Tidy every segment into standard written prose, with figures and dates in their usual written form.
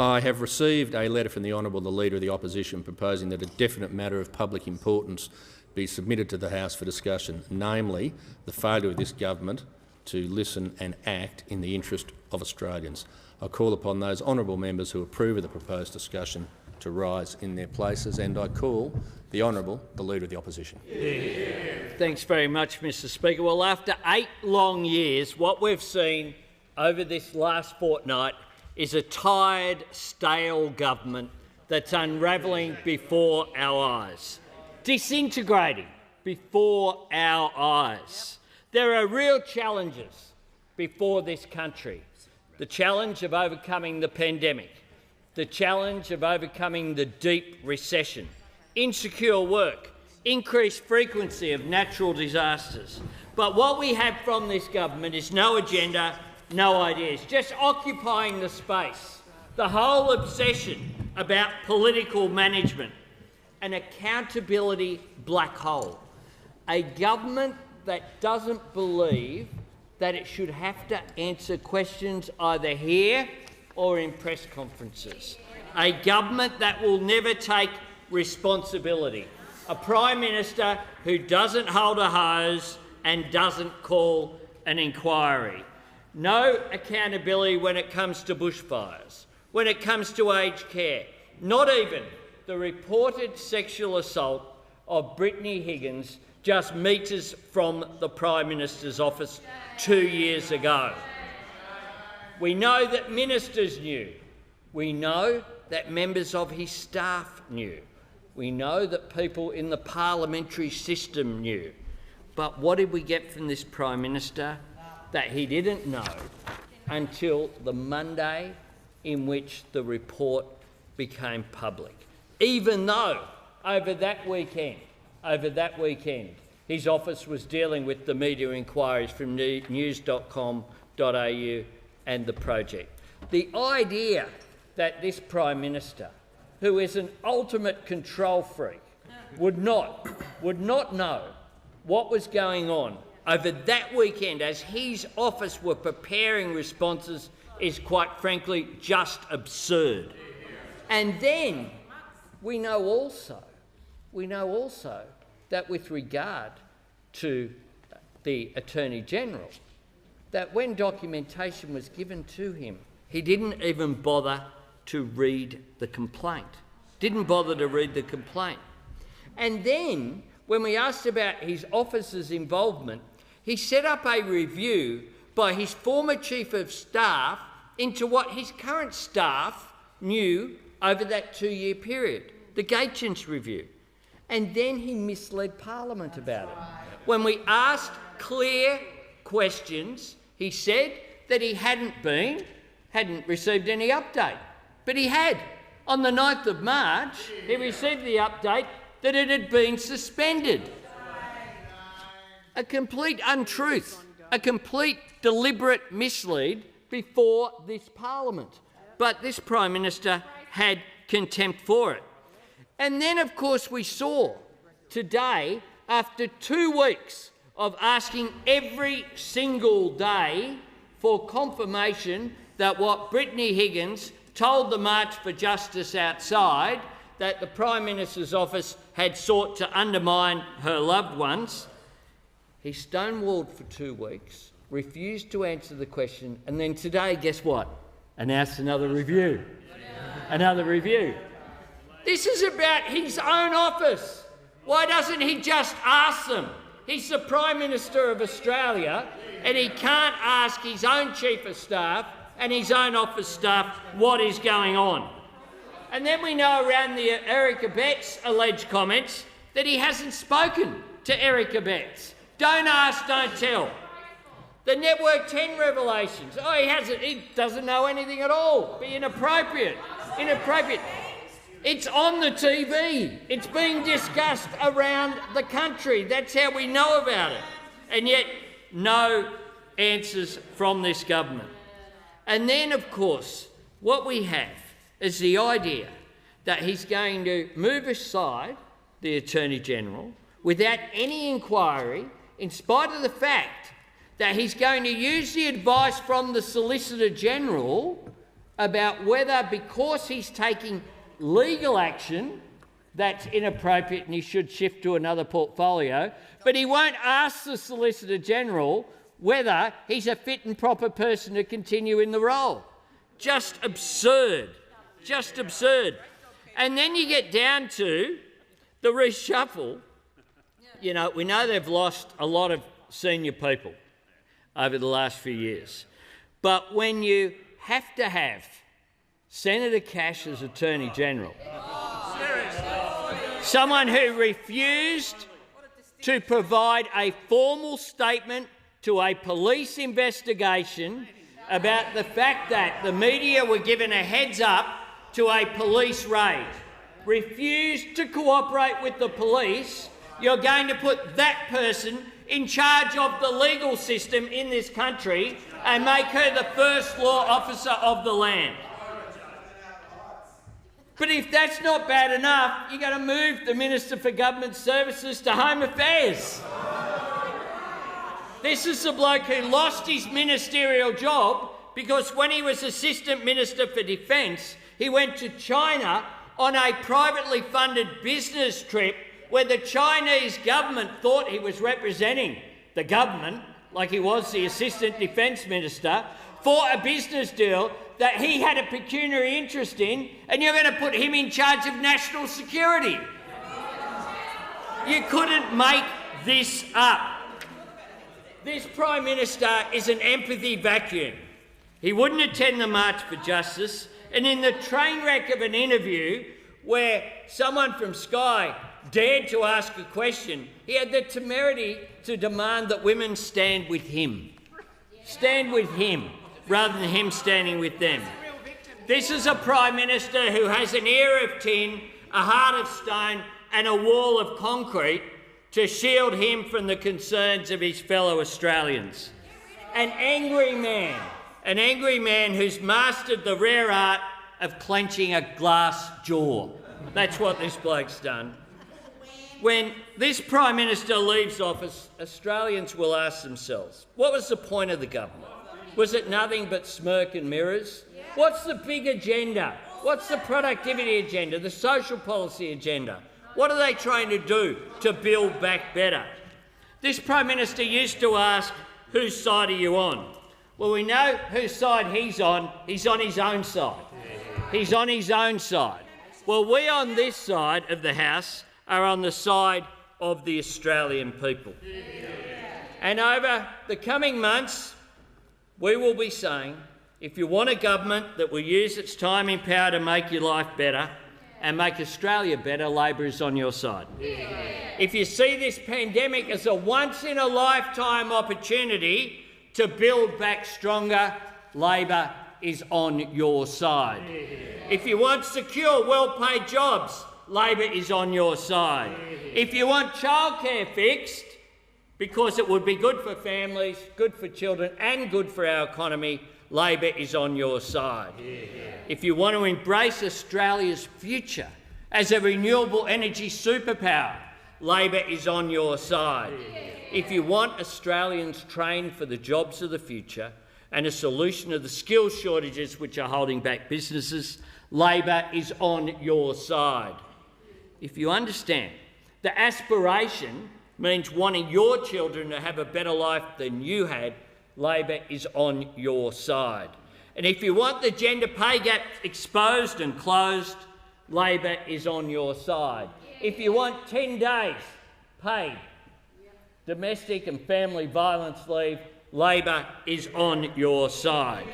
I have received a letter from the Honourable the Leader of the Opposition proposing that a definite matter of public importance be submitted to the House for discussion, namely the failure of this government to listen and act in the interest of Australians. I call upon those honourable members who approve of the proposed discussion to rise in their places, and I call the Honourable the Leader of the Opposition. Thanks very much, Mr Speaker. Well, after 8 long years, what we've seen over this last fortnight is a tired, stale government that's unravelling before our eyes, disintegrating before our eyes. There are real challenges before this country. The challenge of overcoming the pandemic, the challenge of overcoming the deep recession, insecure work, increased frequency of natural disasters. But what we have from this government is no agenda, no ideas, just occupying the space, the whole obsession about political management, an accountability black hole, a government that doesn't believe that it should have to answer questions either here or in press conferences, a government that will never take responsibility, a Prime Minister who doesn't hold a hose and doesn't call an inquiry. No accountability when it comes to bushfires, when it comes to aged care, not even the reported sexual assault of Brittany Higgins just metres from the Prime Minister's office 2 years ago. We know that ministers knew. We know that members of his staff knew. We know that people in the parliamentary system knew. But what did we get from this Prime Minister? That he didn't know until the Monday in which the report became public, even though over that weekend, his office was dealing with the media inquiries from news.com.au and the project. The idea that this Prime Minister, who is an ultimate control freak, would not know what was going on over that weekend as his office were preparing responses is, quite frankly, just absurd. And then we know also that with regard to the Attorney-General, that when documentation was given to him, he didn't even bother to read the complaint. And then, when we asked about his office's involvement, he set up a review by his former Chief of Staff into what his current staff knew over that 2-year period, the Gaetjens review. And then he misled Parliament about it. When we asked clear questions, he said that he hadn't received any update. But he had. On the 9th of March, he received the update that it had been suspended. A complete untruth, a complete deliberate mislead before this Parliament. But this Prime Minister had contempt for it. And then, of course, we saw today, after 2 weeks of asking every single day for confirmation that what Brittany Higgins told the March for Justice outside, that the Prime Minister's office had sought to undermine her loved ones, he stonewalled for 2 weeks, refused to answer the question, and then today, guess what? Announced another review. This is about his own office. Why doesn't he just ask them? He's the Prime Minister of Australia, and he can't ask his own Chief of Staff and his own office staff what is going on. And then we know around the Eric Abetz alleged comments that he hasn't spoken to Eric Abetz. Don't ask, don't tell. The Network 10 revelations. Oh, he doesn't know anything at all. Be inappropriate. It's on the TV. It's being discussed around the country. That's how we know about it. And yet, no answers from this government. And then, of course, what we have is the idea that he's going to move aside the Attorney-General without any inquiry, in spite of the fact that he's going to use the advice from the Solicitor-General about whether, because he's taking legal action that's inappropriate and he should shift to another portfolio, but he won't ask the Solicitor General whether he's a fit and proper person to continue in the role. Just absurd. Just absurd. And then you get down to the reshuffle. You know, we know they've lost a lot of senior people over the last few years. But when you have to have Senator Cash as Attorney General, someone who refused to provide a formal statement to a police investigation about the fact that the media were given a heads up to a police raid, refused to cooperate with the police, you're going to put that person in charge of the legal system in this country and make her the first law officer of the land. But if that's not bad enough, you're going to move the Minister for Government Services to Home Affairs. This is the bloke who lost his ministerial job because when he was Assistant Minister for Defence, he went to China on a privately funded business trip where the Chinese government thought he was representing the government, like he was the Assistant Defence Minister, for a business deal that he had a pecuniary interest in, and you're going to put him in charge of national security. You couldn't make this up. This Prime Minister is an empathy vacuum. He wouldn't attend the March for Justice, and in the train wreck of an interview where someone from Sky dared to ask a question, he had the temerity to demand that women stand with him. Stand with him, rather than him standing with them. This is a Prime Minister who has an ear of tin, a heart of stone and a wall of concrete to shield him from the concerns of his fellow Australians. An angry man who's mastered the rare art of clenching a glass jaw. That's what this bloke's done. When this Prime Minister leaves office, Australians will ask themselves, what was the point of the government? Was it nothing but smirk and mirrors? What's the big agenda? What's the productivity agenda, the social policy agenda? What are they trying to do to build back better? This Prime Minister used to ask, whose side are you on? Well, we know whose side he's on. He's on his own side. He's on his own side. Well, we on this side of the House are on the side of the Australian people. And over the coming months, we will be saying, if you want a government that will use its time in power to make your life better and make Australia better, Labor is on your side. If you see this pandemic as a once-in-a-lifetime opportunity to build back stronger, Labor is on your side. If you want secure, well-paid jobs, Labor is on your side. If you want childcare fixed, because it would be good for families, good for children and good for our economy, Labor is on your side. If you want to embrace Australia's future as a renewable energy superpower, Labor is on your side. If you want Australians trained for the jobs of the future and a solution to the skills shortages which are holding back businesses, Labor is on your side. If you understand the aspiration means wanting your children to have a better life than you had, Labor is on your side. And if you want the gender pay gap exposed and closed, Labor is on your side. If you want 10 days paid domestic and family violence leave, Labor is on your side.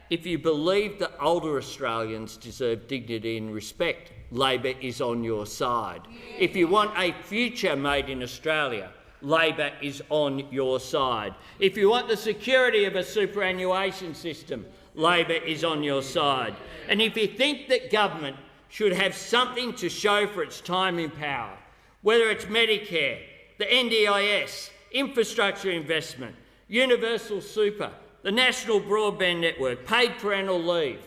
If you believe that older Australians deserve dignity and respect, Labor is on your side. If you want a future made in Australia, Labor is on your side. If you want the security of a superannuation system, Labor is on your side. And if you think that government should have something to show for its time in power, whether it's Medicare, the NDIS, infrastructure investment, universal super, the national broadband network, paid parental leave,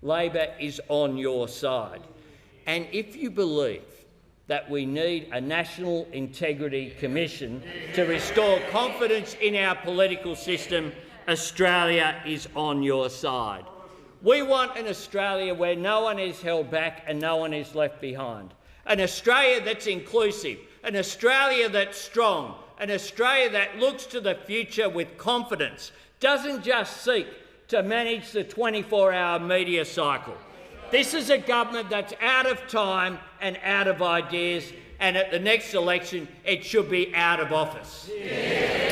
Labor is on your side. And if you believe that we need a National Integrity Commission to restore confidence in our political system, Australia is on your side. We want an Australia where no one is held back and no one is left behind. An Australia that's inclusive, an Australia that's strong, an Australia that looks to the future with confidence, doesn't just seek to manage the 24-hour media cycle. This is a government that's out of time and out of ideas, and at the next election it should be out of office. Yeah.